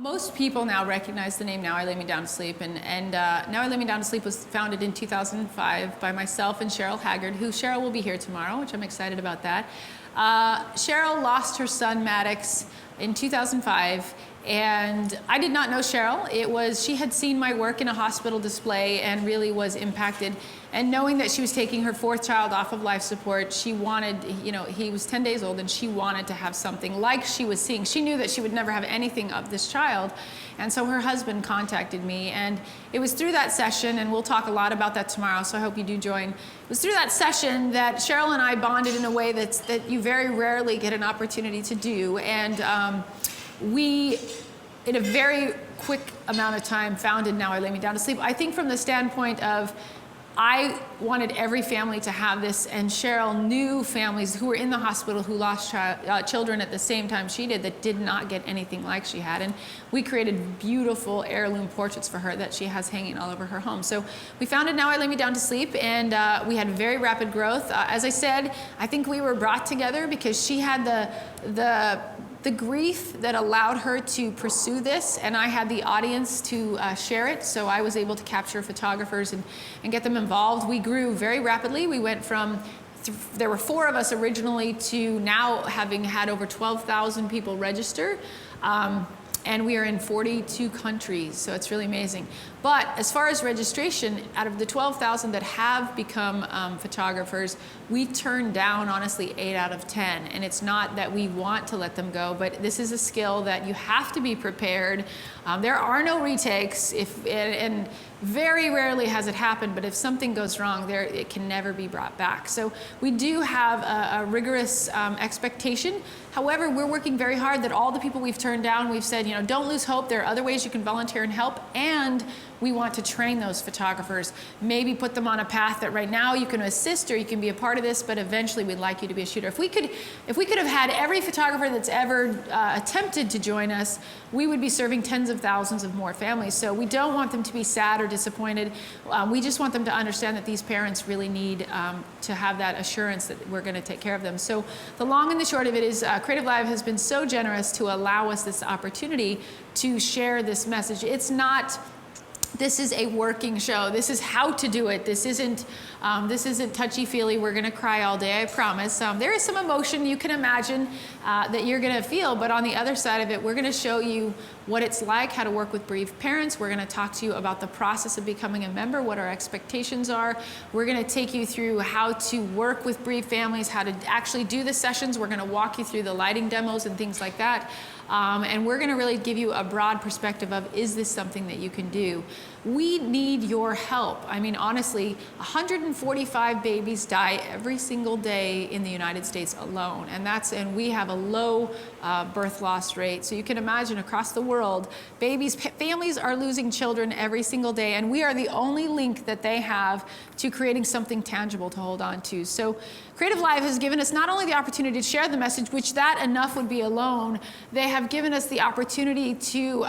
Most people now recognize the name Now I Lay Me Down to Sleep, and Now I Lay Me Down to Sleep was founded in 2005 by myself and Cheryl Haggard, who Cheryl will be here tomorrow, which I'm excited about that. Cheryl lost her son Maddox in 2005, and I did not know Cheryl. She had seen my work in a hospital display and really was impacted. And knowing that she was taking her fourth child off of life support, she wanted, he was 10 days old, and she wanted to have something like she was seeing. She knew that she would never have anything of this child. And so her husband contacted me, and it was through that session, and we'll talk a lot about that tomorrow, so I hope you do join. It was through that session that Cheryl and I bonded in a way that you very rarely get an opportunity to do. And we, in a very quick amount of time, founded Now I Lay Me Down to Sleep. I think from the standpoint of, I wanted every family to have this, and Cheryl knew families who were in the hospital who lost children at the same time she did that did not get anything like she had. And we created beautiful heirloom portraits for her that she has hanging all over her home. So we founded Now I Lay Me Down to Sleep, and we had very rapid growth. As I said, I think we were brought together because she had the grief that allowed her to pursue this, and I had the audience to share it, so I was able to capture photographers and get them involved. We grew very rapidly. We went from, there were 4 of us originally, to now having had over 12,000 people register. And we are in 42 countries, so it's really amazing. But as far as registration, out of the 12,000 that have become photographers, we turn down, honestly, 8 out of 10. And it's not that we want to let them go, but this is a skill that you have to be prepared. There are no retakes, and very rarely has it happened, but if something goes wrong, it can never be brought back. So we do have a rigorous expectation. However, we're working very hard that all the people we've turned down, we've said, don't lose hope. There are other ways you can volunteer and help, and we want to train those photographers, maybe put them on a path that right now you can assist or you can be a part of this, but eventually we'd like you to be a shooter. If we could have had every photographer that's ever attempted to join us, we would be serving tens of thousands of more families. So we don't want them to be sad or disappointed. We just want them to understand that these parents really need to have that assurance that we're going to take care of them. So the long and the short of it is creativeLIVE has been so generous to allow us this opportunity to share this message. This is a working show. This is how to do it. This isn't touchy-feely. We're going to cry all day, I promise. There is some emotion you can imagine that you're going to feel, but on the other side of it, we're going to show you what it's like, how to work with bereaved parents. We're going to talk to you about the process of becoming a member, what our expectations are. We're going to take you through how to work with bereaved families, how to actually do the sessions. We're going to walk you through the lighting demos and things like that. And we're going to really give you a broad perspective of, is this something that you can do? We need your help. I mean, honestly, 145 babies die every single day in the United States alone, and we have a low birth loss rate. So you can imagine across the world, families are losing children every single day, and we are the only link that they have to creating something tangible to hold on to. So creativeLIVE has given us not only the opportunity to share the message, which that enough would be alone, they have given us the opportunity to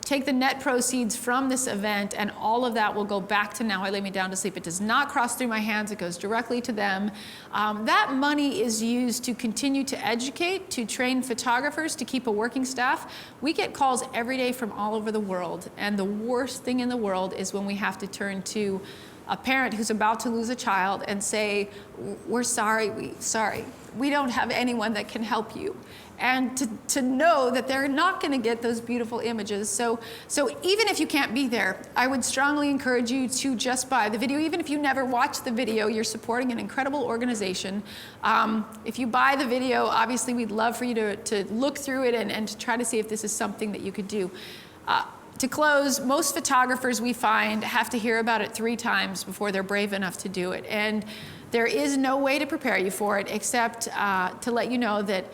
take the net proceeds from this event, and all of that will go back to Now I Lay Me Down to Sleep. It does not cross through my hands. It goes directly to them. That money is used to continue to educate, to train photographers, to keep a working staff. We get calls every day from all over the world, and the worst thing in the world is when we have to turn to a parent who's about to lose a child and say, we're sorry, we don't have anyone that can help you. And to know that they're not going to get those beautiful images. So even if you can't be there, I would strongly encourage you to just buy the video. Even if you never watch the video, you're supporting an incredible organization. If you buy the video, obviously we'd love for you to look through it and to try to see if this is something that you could do. To close, most photographers we find have to hear about it 3 times before they're brave enough to do it. And there is no way to prepare you for it except to let you know that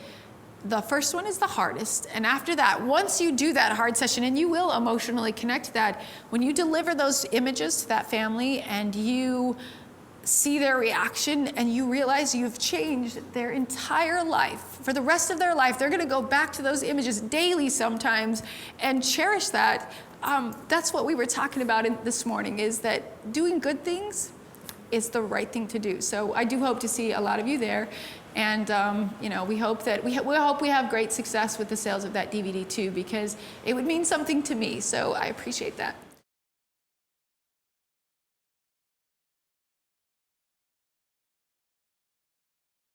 the first one is the hardest. And after that, once you do that hard session, and you will emotionally connect to that, when you deliver those images to that family and you see their reaction and you realize you've changed their entire life, for the rest of their life, they're going to go back to those images daily sometimes and cherish that. That's what we were talking about this morning, is that doing good things is the right thing to do. So I do hope to see a lot of you there. And you know, we hope that we hope we have great success with the sales of that DVD too, because it would mean something to me. So I appreciate that.